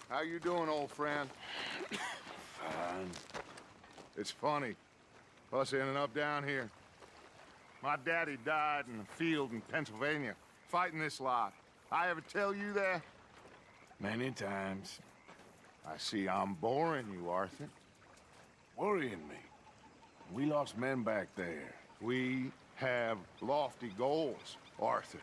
How you doing, old friend? Fine. It's funny, us ending up down here. My daddy died in a field in Pennsylvania, fighting this lot. I ever tell you that? Many times. I see I'm boring you, Arthur. Worrying me. We lost men back there. We have lofty goals, Arthur.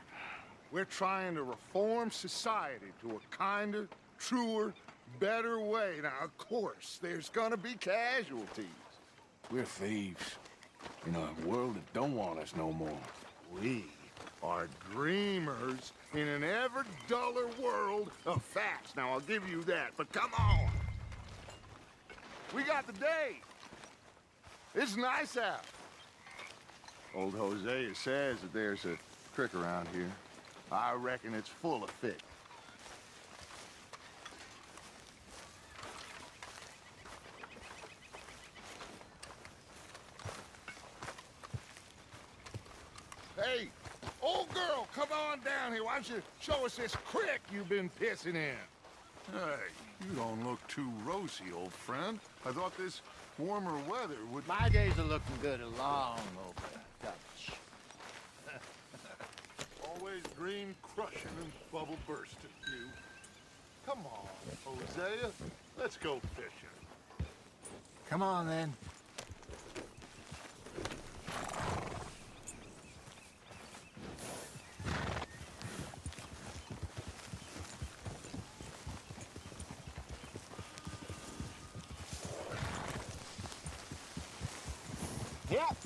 We're trying to reform society to a kinder, truer, better way. Now, of course, there's gonna be casualties. We're thieves. In a world that don't want us no more. We are dreamers in an ever duller world of facts. Now, I'll give you that, but come on. We got the day. It's nice out. Old Hosea says that there's a creek around here. I reckon it's full of fish. Hey, old girl, come on down here. Why don't you show us this creek you've been pissing in? Hey, you don't look too rosy, old friend. I thought this warmer weather would... My days are looking good along over, Dutch. Always green crushing and bubble bursting, you. Come on, Hosea. Let's go fishing. Come on, then. Yep.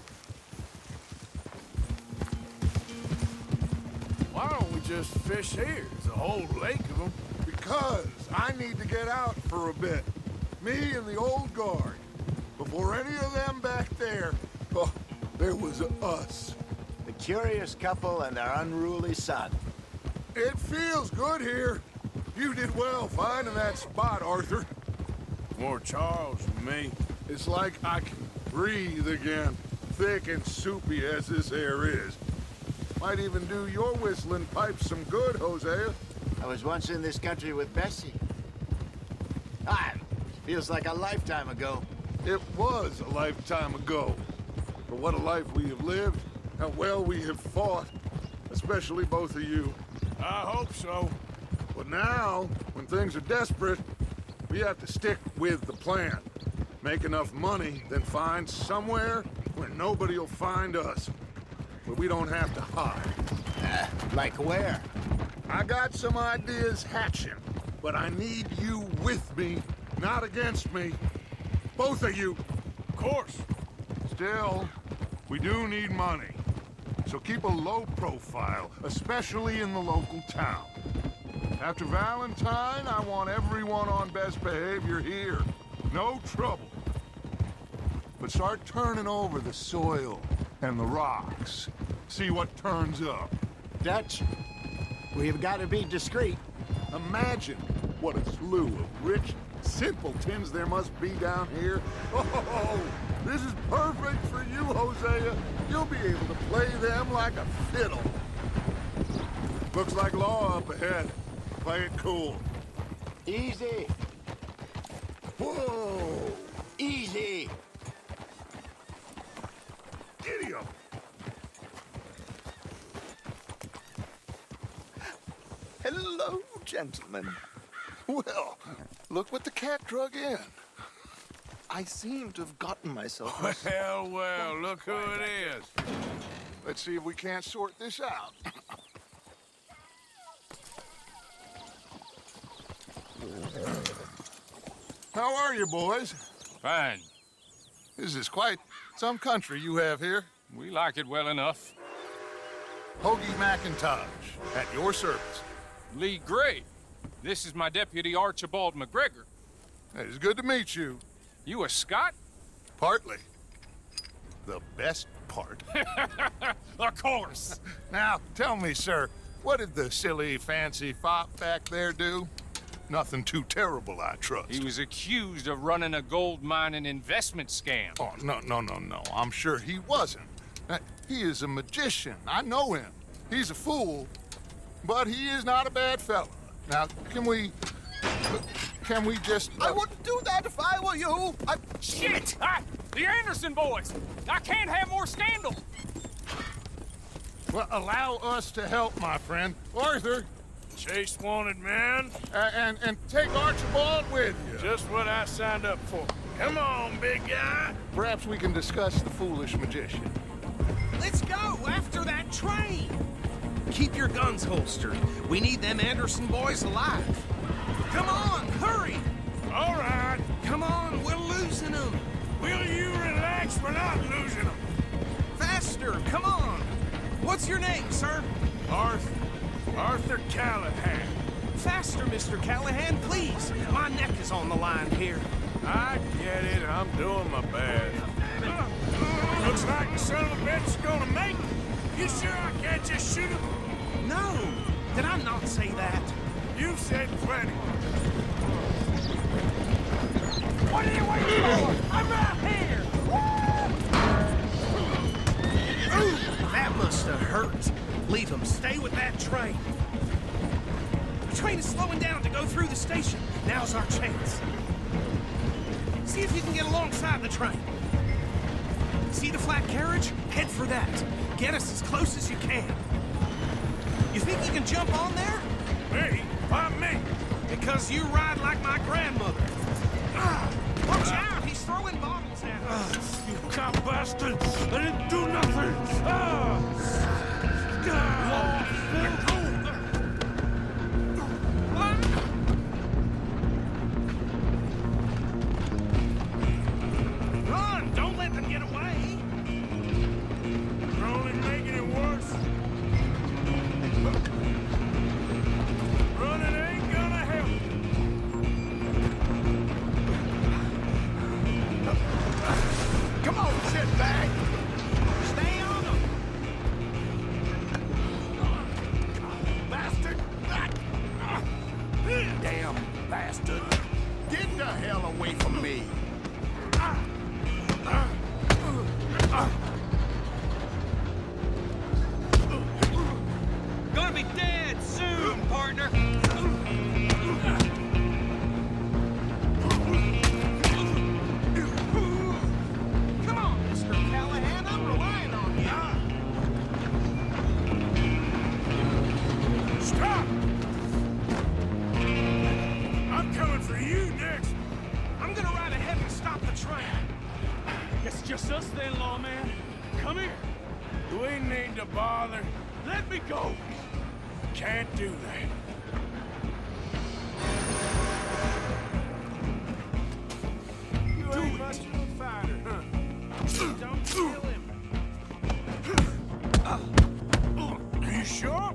Why don't we just fish here? There's a whole lake of them. Because I need to get out for a bit. Me and the old guard. Before any of them back there, oh, there was us. The curious couple and their unruly son. It feels good here. You did well finding that spot, Arthur. More Charles than me. It's like I can breathe again, thick and soupy as this air is. Might even do your whistling pipes some good, Hosea. I was once in this country with Bessie. Feels like a lifetime ago. It was a lifetime ago. But what a life we have lived, how well we have fought, especially both of you. I hope so. But now, when things are desperate, we have to stick with the plan. Make enough money, then find somewhere where nobody will find us. Where we don't have to hide. Like where? I got some ideas hatching, but I need you with me, not against me. Both of you. Of course. Still, we do need money. So keep a low profile, especially in the local town. After Valentine, I want everyone on best behavior here. No trouble. But start turning over the soil and the rocks. See what turns up. Dutch, we've got to be discreet. Imagine what a slew of rich simpletons there must be down here. Oh, this is perfect for you, Hosea. You'll be able to play them like a fiddle. Looks like law up ahead. Play it cool. Easy. Whoa! Easy. Idiot! Hello, gentlemen. Well, look what the cat drug in. I seem to have gotten myself... Well, well, look who it is. Let's see if we can't sort this out. How are you, boys? Fine. This is quite some country you have here. We like it well enough. Hoagie McIntosh, at your service. Lee Gray. This is my deputy, Archibald McGregor. It's good to meet you. You a Scot? Partly. The best part. Of course. Now, tell me, sir, what did the silly, fancy fop back there do? Nothing too terrible, I trust. He was accused of running a gold mining investment scam. Oh, no. I'm sure he wasn't. He is a magician. I know him. He's a fool, but he is not a bad fellow. Now, can we... can we just... I wouldn't do that if I were you. Shit! The Anderson boys! I can't have more scandal! Well, allow us to help, my friend. Arthur, Chase wanted man. and take Archibald with you. Just what I signed up for. Come on, big guy. Perhaps we can discuss the foolish magician. Let's go after that train. Keep your guns holstered. We need them Anderson boys alive. Come on, hurry. All right. Come on, we're losing them. Will you relax? We're not losing them. Faster, come on. What's your name, sir? Arthur Callahan. Faster, Mr. Callahan, please. My neck is on the line here. I get it. I'm doing my best. Looks like the son of a bitch is gonna make it. You sure I can't just shoot him? No, did I not say that? You've said plenty. What are you waiting for? I'm right here! Ooh, that must have hurt. Leave him. Stay with that train. The train is slowing down to go through the station. Now's our chance. See if you can get alongside the train. See the flat carriage? Head for that. Get us as close as you can. You think you can jump on there? Me? Why me? Because you ride like my grandmother. Watch out! He's throwing bottles at us. You cop bastard! I didn't do nothing! Run! Don't let them get away! You're only making it worse. Running ain't gonna help. Come on, shitbag. Stay on them! Bastard. Damn bastard. Get the hell away from me. Gonna be dead soon, partner! Come on, Mr. Callahan, I'm relying on you. Stop! I'm coming for you next. I'm gonna ride ahead and stop the train. It's just us then, lawman. Come here. Do we need to bother? Let me go. Can't do that. You ain't much of a fighter, huh? Don't kill him. Are you sure?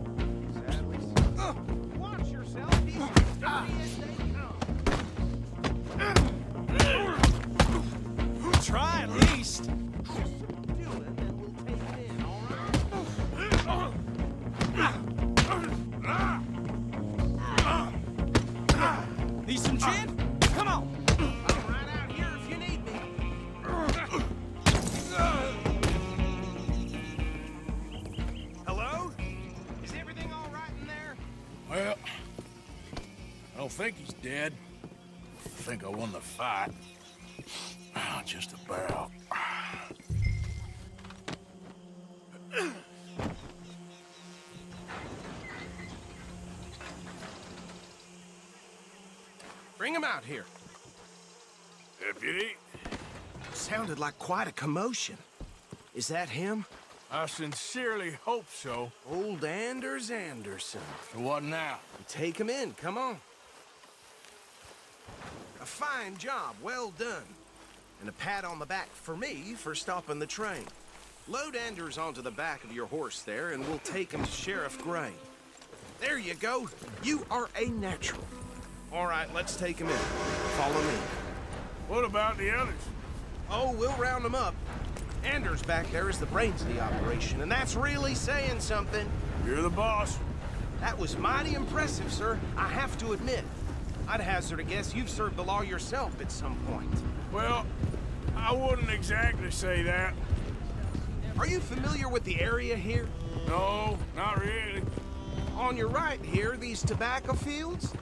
Watch yourself. He's as sturdy as they come. Try at least. Do it, then we'll take it in, all right? Need some gin? Come on. I'm right out here if you need me. Hello? Is everything all right in there? Well, I don't think he's dead. I think I won the fight. Just about. Bring him out here. Deputy, Sounded like quite a commotion. Is that him? I sincerely hope so. Old Anders Anderson. So what now? Take him in, come on. A fine job, well done. And a pat on the back for me for stopping the train. Load Anders onto the back of your horse there, and we'll take him to Sheriff Gray. There you go. You are a natural. All right, let's take him in. Follow me. What about the others? Oh, we'll round them up. Anders back there is the brains of the operation, and that's really saying something. You're the boss. That was mighty impressive, sir. I have to admit. I'd hazard a guess you've served the law yourself at some point. Well, I wouldn't exactly say that. Are you familiar with the area here? No, not really. On your right here, these tobacco fields?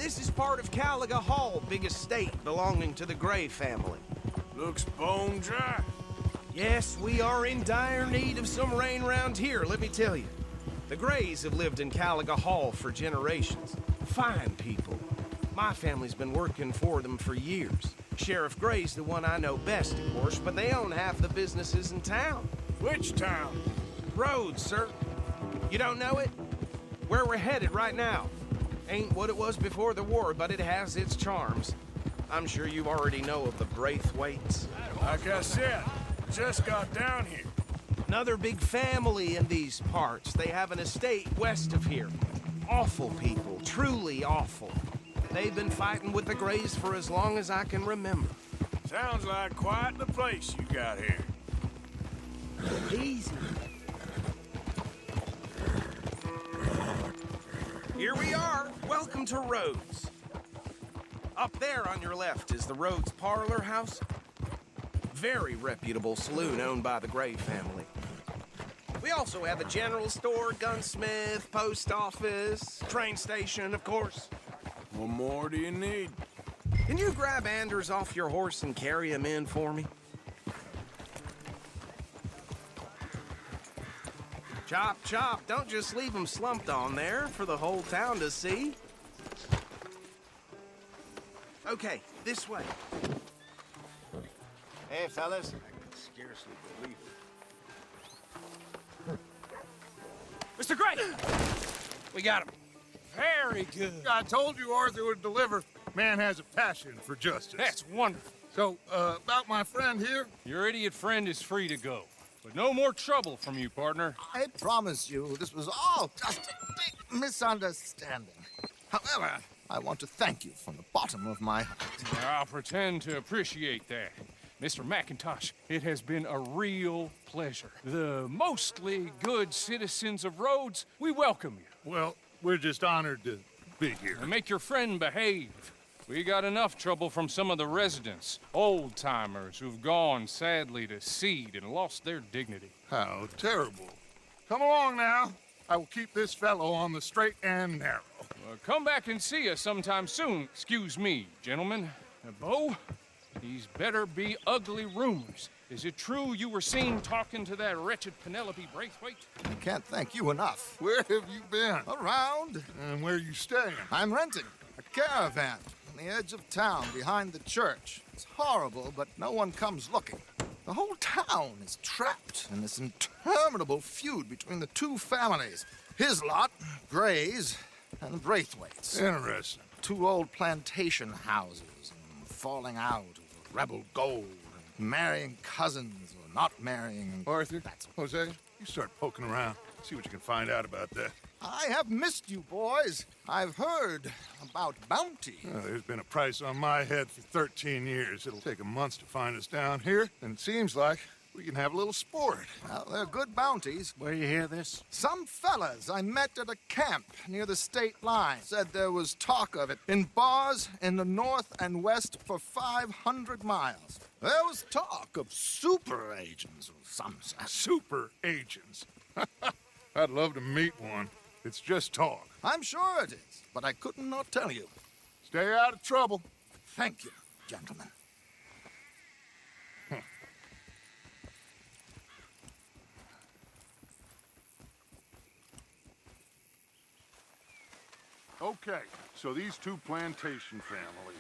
This is part of Caliga Hall, big estate belonging to the Gray family. Looks bone dry. Yes, we are in dire need of some rain round here, let me tell you. The Grays have lived in Caliga Hall for generations. Fine people. My family's been working for them for years. Sheriff Gray's the one I know best, of course, but they own half the businesses in town. Which town? Rhodes, sir. You don't know it? Where we're headed right now. Ain't what it was before the war, but it has its charms. I'm sure you already know of the Braithwaites. Like I said, just got down here. Another big family in these parts. They have an estate west of here. Awful people, truly awful. They've been fighting with the Grays for as long as I can remember. Sounds like quite the place you got here. Easy. Here we are. Welcome to Rhodes. Up there on your left is the Rhodes Parlor House. Very reputable saloon owned by the Gray family. We also have a general store, gunsmith, post office, train station, of course. What more do you need? Can you grab Anders off your horse and carry him in for me? Chop, chop. Don't just leave him slumped on there for the whole town to see. Okay, this way. Hey, fellas. Scarcely believe it. Mr. Gray! We got him. Very good. I told you Arthur would deliver. Man has a passion for justice. That's wonderful. So, about my friend here? Your idiot friend is free to go. But no more trouble from you, partner. I promise you, this was all just a big misunderstanding. However, I want to thank you from the bottom of my heart. I'll pretend to appreciate that. Mr. McIntosh, it has been a real pleasure. The mostly good citizens of Rhodes, we welcome you. Well, we're just honored to be here. And make your friend behave. We got enough trouble from some of the residents, old-timers who've gone, sadly, to seed and lost their dignity. How terrible. Come along now. I will keep this fellow on the straight and narrow. Come back and see us sometime soon. Excuse me, gentlemen. Bo, these better be ugly rumors. Is it true you were seen talking to that wretched Penelope Braithwaite? I can't thank you enough. Where have you been? Around, And where are you staying? I'm renting a caravan on the edge of town behind the church. It's horrible, but no one comes looking. The whole town is trapped in this interminable feud between the two families. His lot, Gray's, and the Braithwaites. Interesting. Two old plantation houses and falling out over rebel gold, and marrying cousins or not marrying. Arthur, Jose, you start poking around. See what you can find out about that. I have missed you, boys. I've heard about bounty. There's been a price on my head for 13 years. It'll take a month to find us down here, and it seems like we can have a little sport. Well, they're good bounties. Where you hear this? Some fellas I met at a camp near the state line said there was talk of it in bars in the north and west for 500 miles. There was talk of super agents of some sort. Super agents. I'd love to meet one. It's just talk. I'm sure it is, but I couldn't not tell you. Stay out of trouble. Thank you, gentlemen. Okay, so these two plantation families.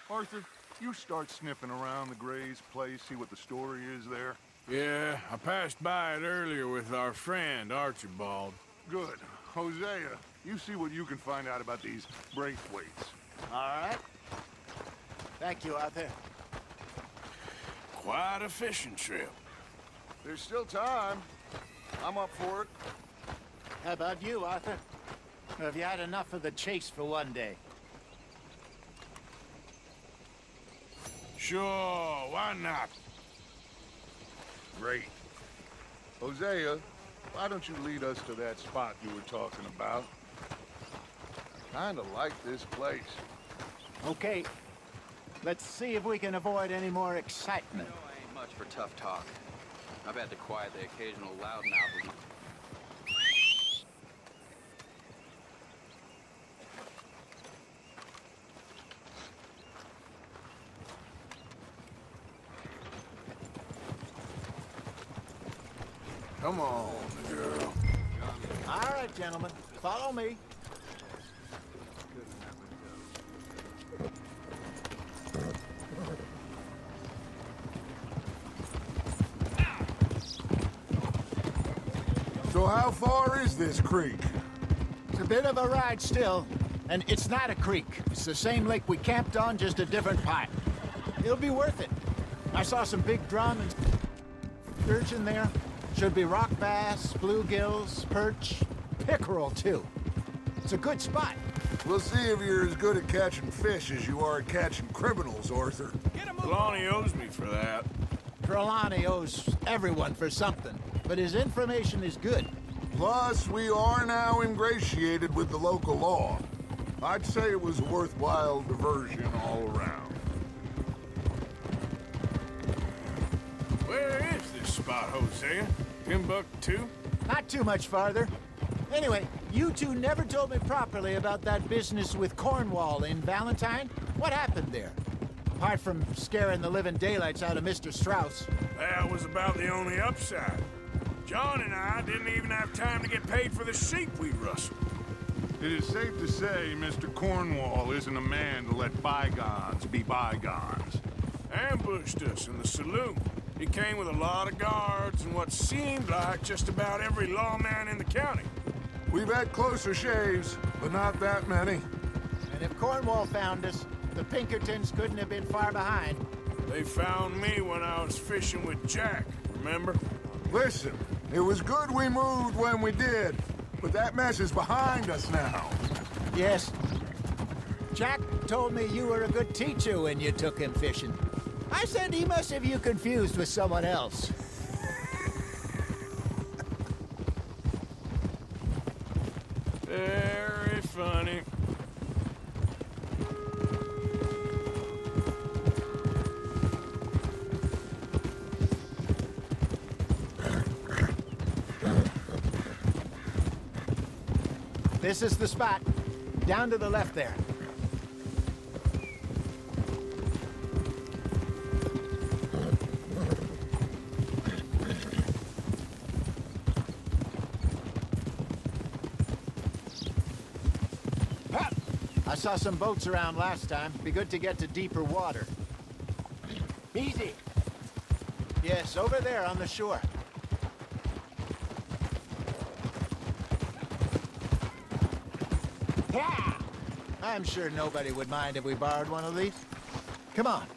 Arthur, you start sniffing around the Gray's place, see what the story is there. Yeah, I passed by it earlier with our friend, Archibald. Good. Hosea, you see what you can find out about these Braithwaites. All right. Thank you, Arthur. Quite a fishing trip. There's still time. I'm up for it. How about you, Arthur? Or have you had enough of the chase for one day? Sure, why not? Great. Hosea, why don't you lead us to that spot you were talking about? I kinda like this place. Okay. Let's see if we can avoid any more excitement. You know, I ain't much for tough talk. I've had to quiet the occasional loudmouth. Come on, girl. All right, gentlemen, follow me. So how far is this creek? It's a bit of a ride still, and it's not a creek. It's the same lake we camped on, just a different part. It'll be worth it. I saw some big drum and sturgeon there. Should be rock bass, bluegills, perch, pickerel too. It's a good spot. We'll see if you're as good at catching fish as you are at catching criminals, Arthur. Lonnie owes me for that. Trelawney owes everyone for something, but his information is good. Plus, we are now ingratiated with the local law. I'd say it was a worthwhile diversion all around. Where is this spot, Hosea? Timbuktu? Not too much farther. Anyway, you two never told me properly about that business with Cornwall in Valentine. What happened there? Apart from scaring the living daylights out of Mr. Strauss. That was about the only upside. John and I didn't even have time to get paid for the sheep we rustled. It is safe to say Mr. Cornwall isn't a man to let bygones be bygones. Ambushed us in the saloon. He came with a lot of guards and what seemed like just about every lawman in the county. We've had closer shaves, but not that many. And if Cornwall found us, the Pinkertons couldn't have been far behind. They found me when I was fishing with Jack, remember? Listen, it was good we moved when we did, but that mess is behind us now. Yes. Jack told me you were a good teacher when you took him fishing. I said he must have you confused with someone else. Very funny. This is the spot. Down to the left there. I saw some boats around last time. Be good to get to deeper water. Easy. Yes, over there on the shore. Yeah! I'm sure nobody would mind if we borrowed one of these. Come on.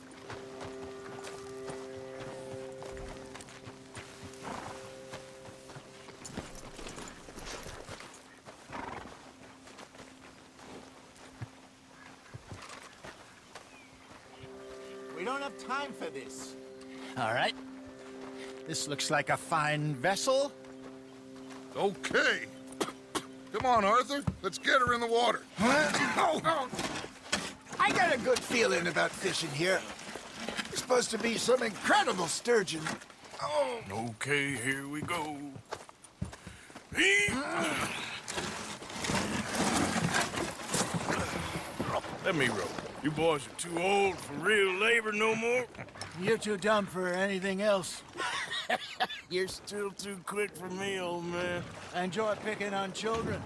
We don't have time for this. All right. This looks like a fine vessel. Okay. Come on, Arthur. Let's get her in the water. I got a good feeling about fishing here. It's supposed to be some incredible sturgeon. Oh. Okay, here we go. Let me row. You boys are too old for real labor no more. You're too dumb for anything else. You're still too quick for me, old man. I enjoy picking on children.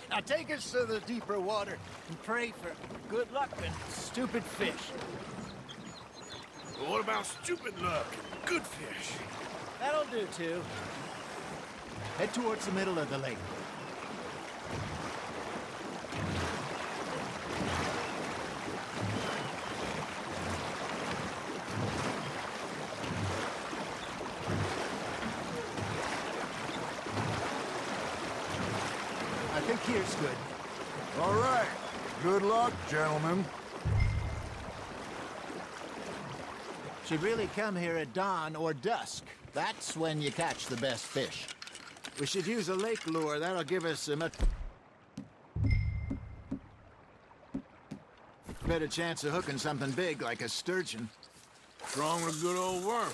Now take us to the deeper water and pray for good luck and stupid fish. But what about stupid luck and good fish? That'll do, too. Head towards the middle of the lake. I think here's good. All right. Good luck, gentlemen. Should really come here at dawn or dusk. That's when you catch the best fish. We should use a lake lure. That'll give us a much better chance of hooking something big like a sturgeon. Strong with a good old worm.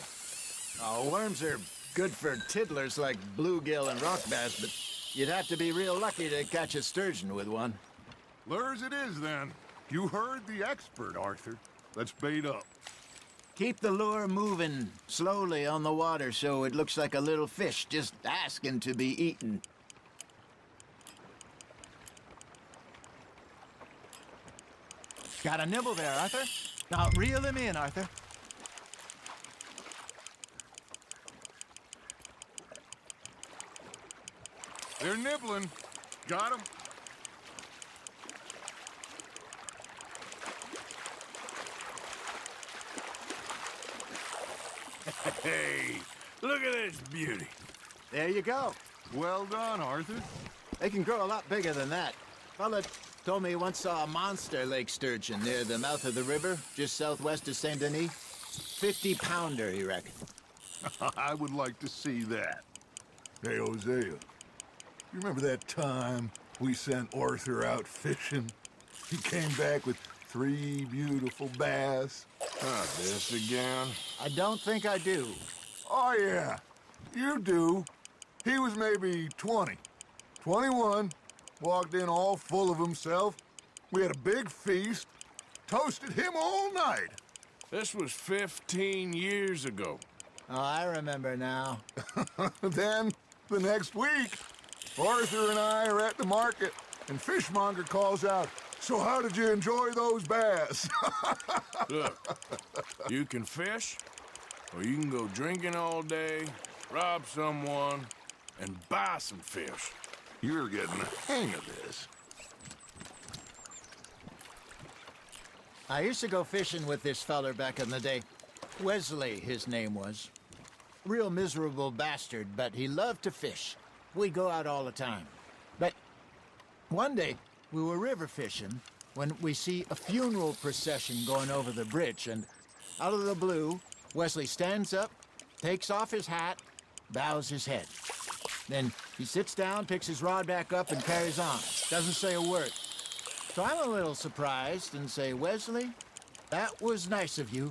Oh, worms are good for tiddlers like bluegill and rock bass, but you'd have to be real lucky to catch a sturgeon with one. Lures it is, then. You heard the expert, Arthur. Let's bait up. Keep the lure moving slowly on the water so it looks like a little fish just asking to be eaten. Got a nibble there, Arthur. Now reel him in, Arthur. They're nibbling. Got 'em. Hey, look at this beauty. There you go. Well done, Arthur. They can grow a lot bigger than that. Fella told me he once saw a monster lake sturgeon near the mouth of the river, just southwest of Saint Denis. 50-pounder, he reckoned. I would like to see that. Hey, Hosea, you remember that time we sent Arthur out fishing? He came back with 3 beautiful bass. This again? I don't think I do. Oh, yeah, you do. He was maybe 20, 21, walked in all full of himself. We had a big feast, toasted him all night. This was 15 years ago. Oh, I remember now. Then, the next week, Arthur and I are at the market, and Fishmonger calls out, "So how did you enjoy those bass?" Look, you can fish, or you can go drinking all day, rob someone, and buy some fish. You're getting the hang of this. I used to go fishing with this feller back in the day. Wesley, his name was. Real miserable bastard, but he loved to fish. We'd go out all the time. But one day, we were river fishing when we see a funeral procession going over the bridge, and out of the blue, Wesley stands up, takes off his hat, bows his head. Then he sits down, picks his rod back up, and carries on. Doesn't say a word. So I'm a little surprised and say, "Wesley, that was nice of you."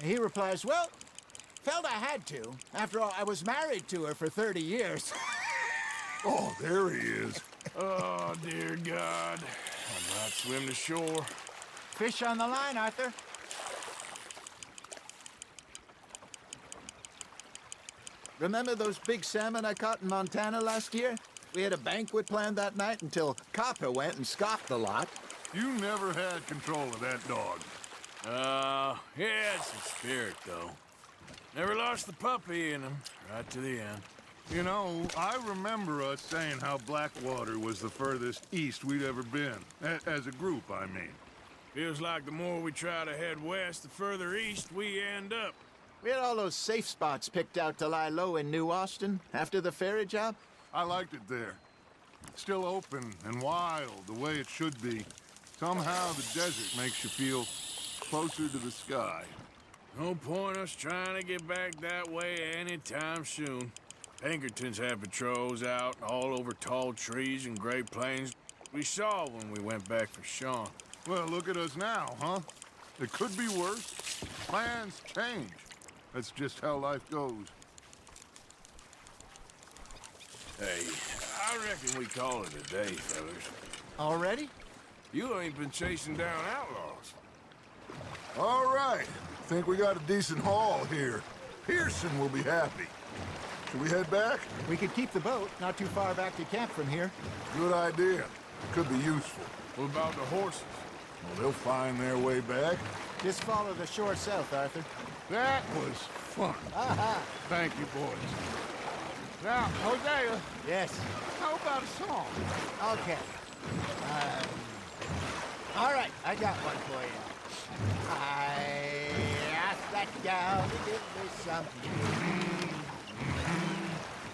And he replies, "Well, felt I had to. After all, I was married to her for 30 years. Oh, there he is. Oh, dear God. I might swim to shore. Fish on the line, Arthur. Remember those big salmon I caught in Montana last year? We had a banquet planned that night until Copper went and scoffed the lot. You never had control of that dog. He had some spirit, though. Never lost the puppy in him, right to the end. You know, I remember us saying how Blackwater was the furthest east we'd ever been. As a group, I mean. Feels like the more we try to head west, the further east we end up. We had all those safe spots picked out to lie low in New Austin after the ferry job. I liked it there. Still open and wild, the way it should be. Somehow the desert makes you feel closer to the sky. No point us trying to get back that way anytime soon. Pinkertons had patrols out all over tall trees and Great Plains. We saw when we went back for Sean. Well, look at us now, huh? It could be worse. Plans change. That's just how life goes. Hey, I reckon we call it a day, fellas. Already? You ain't been chasing down outlaws. All right. Think we got a decent haul here. Pearson will be happy. Should we head back? We could keep the boat not too far back to camp from here. Good idea. Could be useful. What about the horses? Well, they'll find their way back. Just follow the shore south, Arthur. That was fun. Aha! Thank you, boys. Now, Hosea, Yes. how about a song? Okay. All right, I got one for you. I asked that gal to give me some.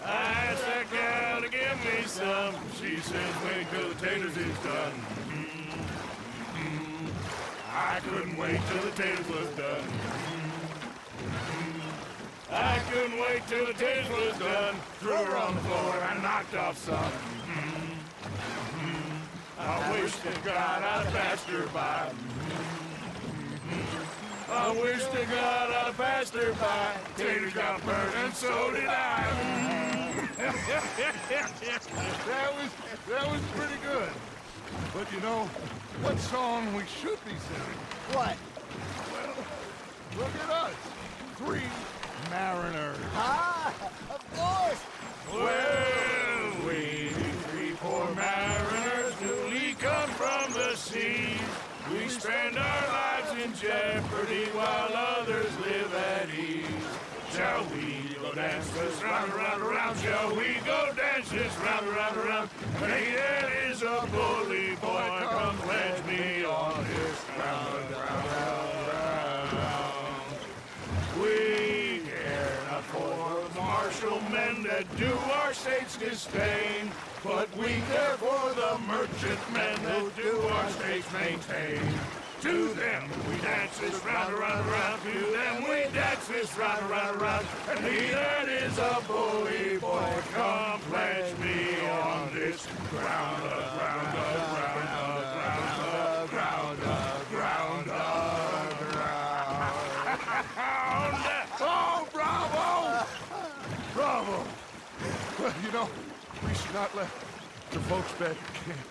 I asked that gal to give me some. She says, wait till the taters is done. I couldn't wait till the taters was done. I couldn't wait till the taters was done. Threw her on the floor and knocked off some. I wish to God I'd passed her by. I wish to God I'd passed her by. Taters got burned and so did I. That was pretty good. But you know, what song we should be singing? What? Well, look at us. in jeopardy while others live at ease. Shall we go dance this round, around, around? Shall we go dance this round, around, around? Hey, that is a bully boy, come pledge me on this round, round, round, round. We care not for the martial men that do our state's disdain, but we care for the merchant men that do our state's maintain. To them we dance this round, around, around. To them we dance this round, around, around. And he that is a bully boy, come pledge me on this ground, ground, ground, ground, ground, ground, ground. Oh, bravo! Bravo! Well, you know, we should not let the folks back at camp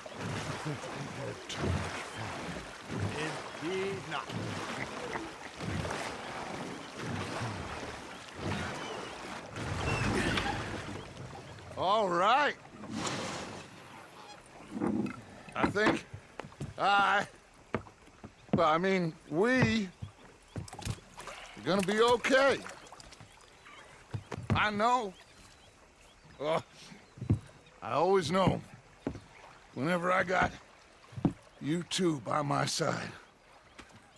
think that we had too much fun. Indeed not. All right. I think we are gonna be okay. I know. I always know. Whenever I got you two by my side,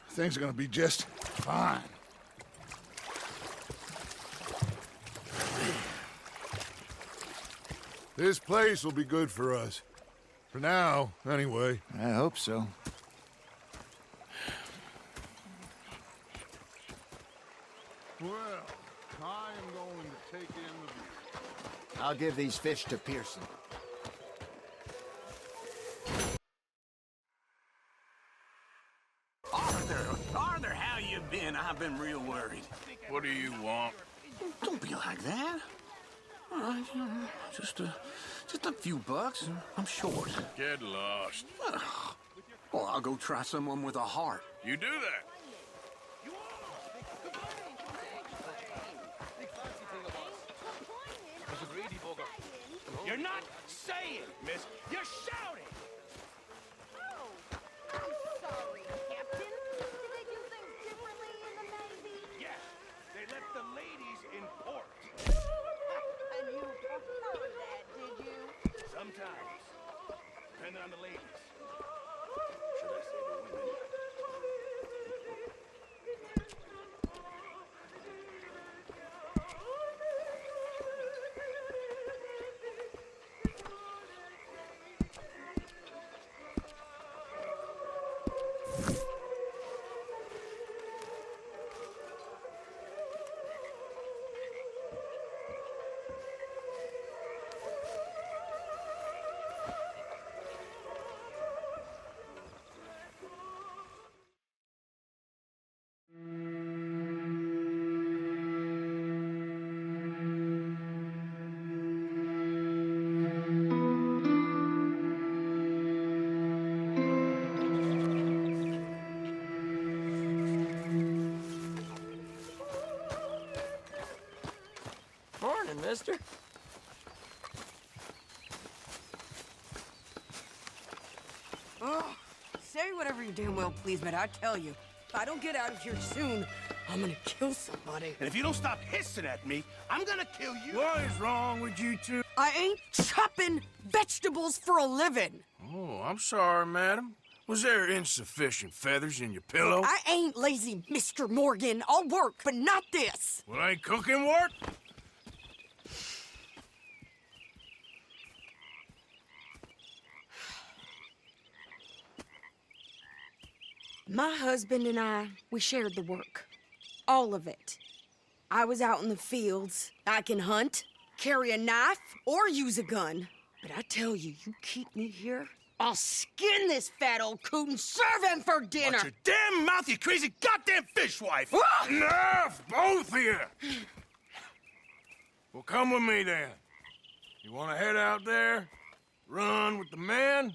things are gonna be just fine. This place will be good for us. For now, anyway. I hope so. Well, I am going to take in the view. I'll give these fish to Pearson. Arthur, how you been? I've been real worried. What do you want? Don't be like that. All right, just a few bucks. I'm short. Get lost. Well, I'll go try someone with a heart. You do that. You're not saying, miss. You're shouting. Oh, I'm sorry, Captain. Did they do things differently in the Navy? Yes, they left the ladies in port. And you preferred that, did you? Sometimes, depending on the ladies. Should I say the women? Morning, mister. Oh, say whatever you damn well please, but I tell you, if I don't get out of here soon, I'm gonna kill somebody. And if you don't stop hissing at me, I'm gonna kill you. What is wrong with you two? I ain't chopping vegetables for a living. Oh, I'm sorry, madam. Was there insufficient feathers in your pillow? I ain't lazy, Mr. Morgan. I'll work, but not this. Well, ain't cooking work? My husband and I, we shared the work. All of it. I was out in the fields. I can hunt, carry a knife, or use a gun. But I tell you, you keep me here, I'll skin this fat old coot and serve him for dinner. Watch your damn mouth, you crazy goddamn fishwife! Enough, both of you! Well, come with me, then. You want to head out there, run with the men?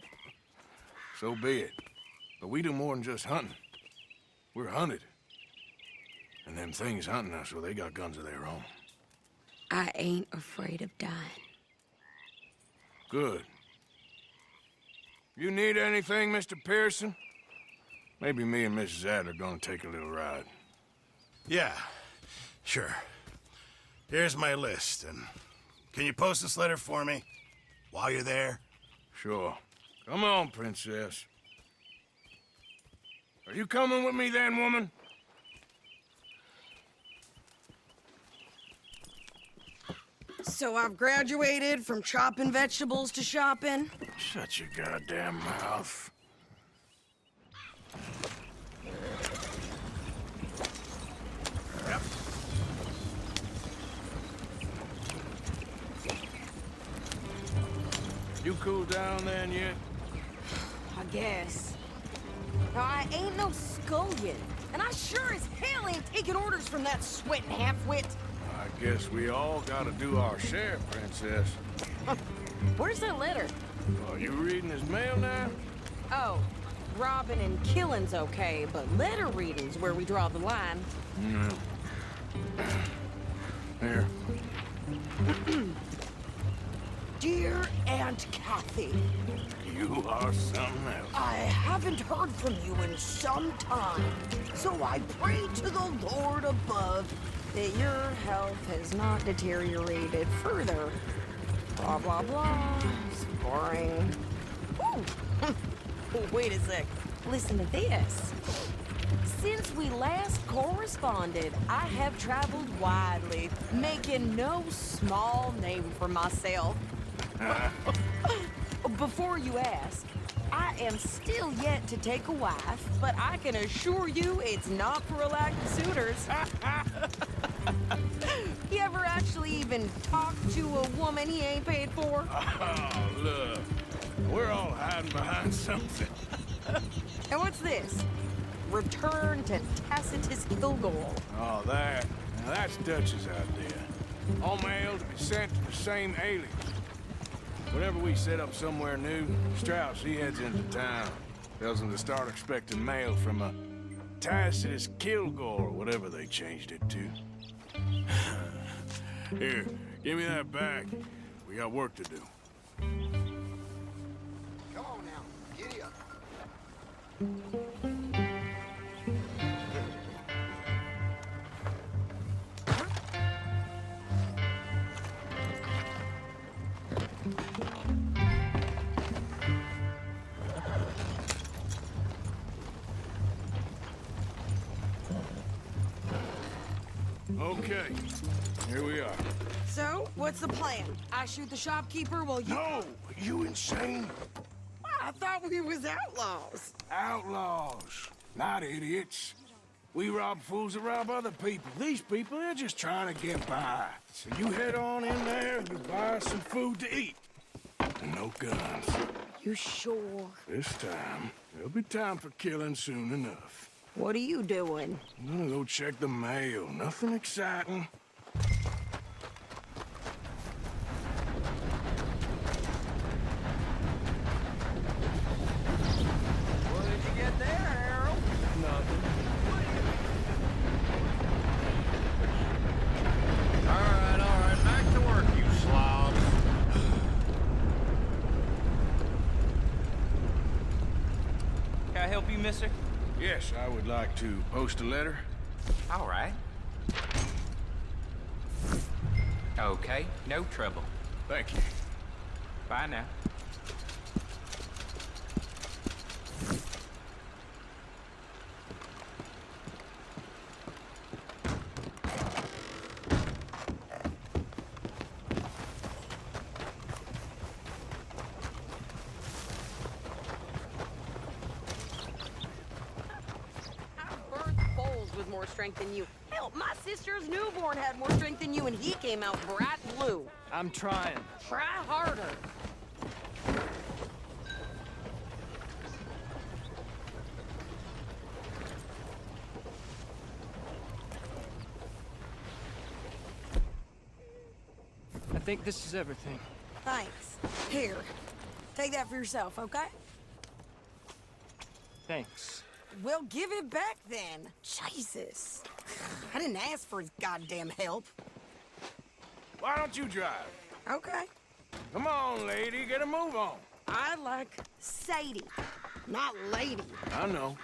So be it. But we do more than just hunting. We're hunted. And them things hunting us, well, they got guns of their own. I ain't afraid of dying. Good. You need anything, Mr. Pearson? Maybe me and Mrs. Adler gonna take a little ride. Yeah, sure. Here's my list, and can you post this letter for me while you're there? Sure. Come on, Princess. Are you coming with me then, woman? So I've graduated from chopping vegetables to shopping. Shut your goddamn mouth. Yep. You cooled down then yet? I guess. Now, I ain't no scullion, and I sure as hell ain't taking orders from that sweating half-wit. I guess we all gotta do our share, Princess. Where's that letter? Are you reading his mail now? Oh, robbing and killing's okay, but letter reading's where we draw the line. Here. Dear Aunt Kathy, You are something else. I haven't heard from you in some time, so I pray to the Lord above that your health has not deteriorated further. Blah, blah, blah. It's boring. Ooh. Wait a sec. Listen to this. Since we last corresponded, I have traveled widely, making no small name for myself. Before you ask, I am still yet to take a wife, but I can assure you it's not for a lack of suitors. You ever actually even talk to a woman he ain't paid for? Oh, look. We're all hiding behind something. And what's this? Return to Tacitus Kilgore. Oh, that. Now, that's Dutch's idea. All mail to be sent to the same alias. Whenever we set up somewhere new, Strauss, he heads into town. Tells them to start expecting mail from a Tacitus Kilgore, or whatever they changed it to. Here, give me that back. We got work to do. Come on now, giddy up. Okay, here we are. So, what's the plan? I shoot the shopkeeper while you... No! You insane? I thought we was outlaws. Outlaws, not idiots. We rob fools that rob other people. These people, they're just trying to get by. So you head on in there and you buy some food to eat. And no guns. You sure? This time, there'll be time for killing soon enough. What are you doing? I'm gonna go check the mail. Nothing exciting. What did you get there, Harold? Nothing. All right, back to work, you slobs. Can I help you, mister? Yes, I would like to post a letter. All right. Okay, no trouble. Thank you. Bye now. With more strength than you. Hell, my sister's newborn had more strength than you, and he came out bright blue. I'm trying. Try harder. I think this is everything. Thanks. Here, take that for yourself, okay? Thanks. Well, give it back then. Jesus. I didn't ask for his goddamn help. Why don't you drive? Okay. Come on, lady, get a move on. I like Sadie, not lady. I know.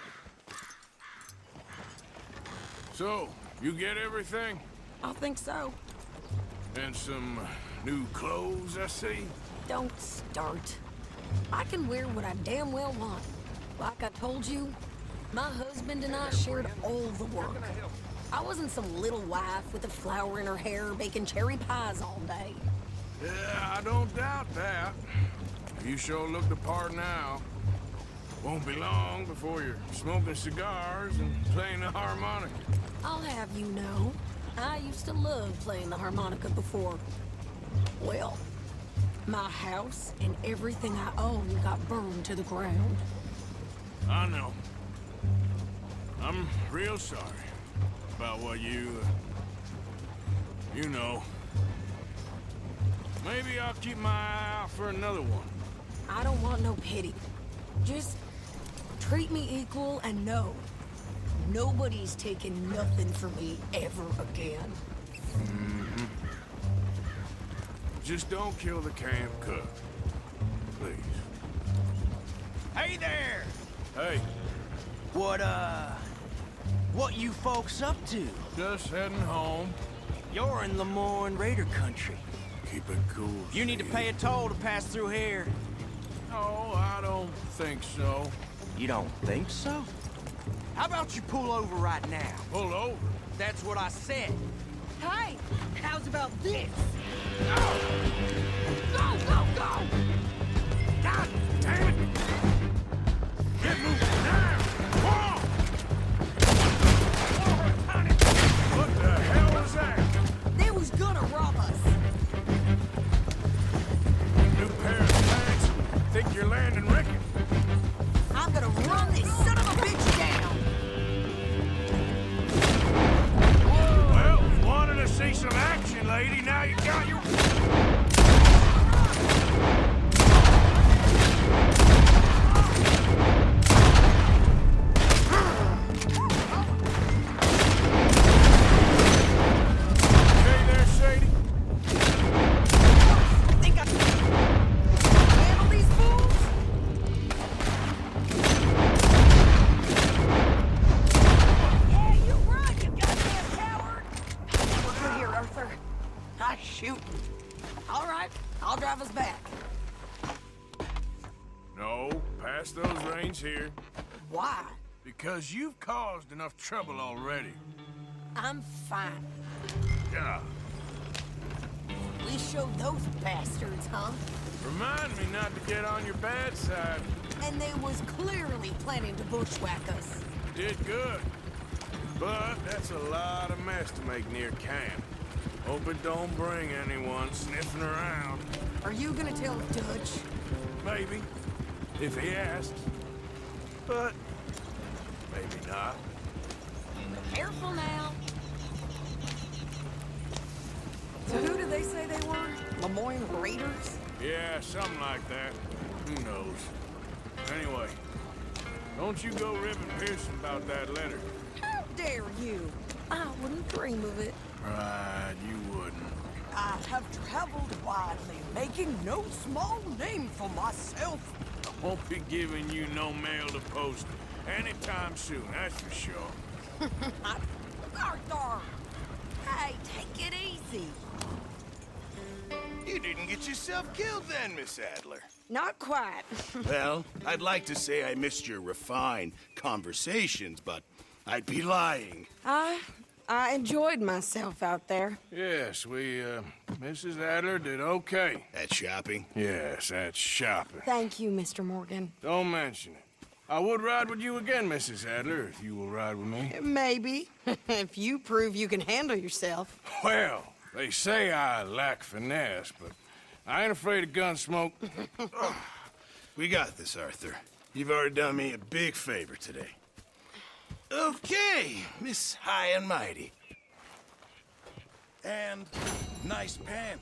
So, you get everything? I think so. And some new clothes, I see? Don't start. I can wear what I damn well want. Like I told you, my husband and I shared all the work. I wasn't some little wife with a flower in her hair baking cherry pies all day. Yeah, I don't doubt that. You sure look the part now. Won't be long before you're smoking cigars and playing the harmonica. I'll have you know, I used to love playing the harmonica before. Well, my house and everything I own got burned to the ground. I know. I'm real sorry about what you know. Maybe I'll keep my eye out for another one. I don't want no pity. Just treat me equal and know nobody's taking nothing from me ever again. Mm-hmm. Just don't kill the camp cook. Please. Hey there! Hey. What you folks up to? Just heading home. You're in Lemoyne Raider country. Keep it cool. You need to pay a toll to pass through here. No, I don't think so. You don't think so? How about you pull over right now? Pull over? That's what I said. Hey, how's about this? Go, go, go! God damn it! Get moving now! Whoa! What the hell was that? They was gonna rob us. New pair of pants? Think you're landing Ricky? I'm gonna run this son of a bitch down. Well, you wanted to see some action, lady. Now you got your... Okay there, Sadie? Think I can handle these fools? Yeah, you run, you goddamn coward! We're good here, Arthur. I shoot. All right, I'll drive us back. No, pass those reins here. Why? Because you've caused enough trouble already. I'm fine. Yeah. We showed those bastards, huh? Remind me not to get on your bad side. And they was clearly planning to bushwhack us. Did good. But that's a lot of mess to make near camp. Hope it don't bring anyone sniffing around. Are you gonna tell Dutch? Maybe. If he asks. But maybe not. Careful now. So who did they say they were? Lemoyne Raiders? Yeah, something like that. Who knows? Anyway, don't you go ribbing Pearson about that letter. How dare you? I wouldn't dream of it. Right, you wouldn't. I have traveled widely, making no small name for myself. I won't be giving you no mail to post anytime soon, that's for sure. Arthur! Hey, take it easy. You didn't get yourself killed then, Miss Adler. Not quite. Well, I'd like to say I missed your refined conversations, but I'd be lying. I enjoyed myself out there. Yes, Mrs. Adler did okay. At shopping? Yes, at shopping. Thank you, Mr. Morgan. Don't mention it. I would ride with you again, Mrs. Adler, if you will ride with me. Maybe. If you prove you can handle yourself. Well, they say I lack finesse, but I ain't afraid of gun smoke. We got this, Arthur. You've already done me a big favor today. Okay, Miss High and Mighty. And nice pants.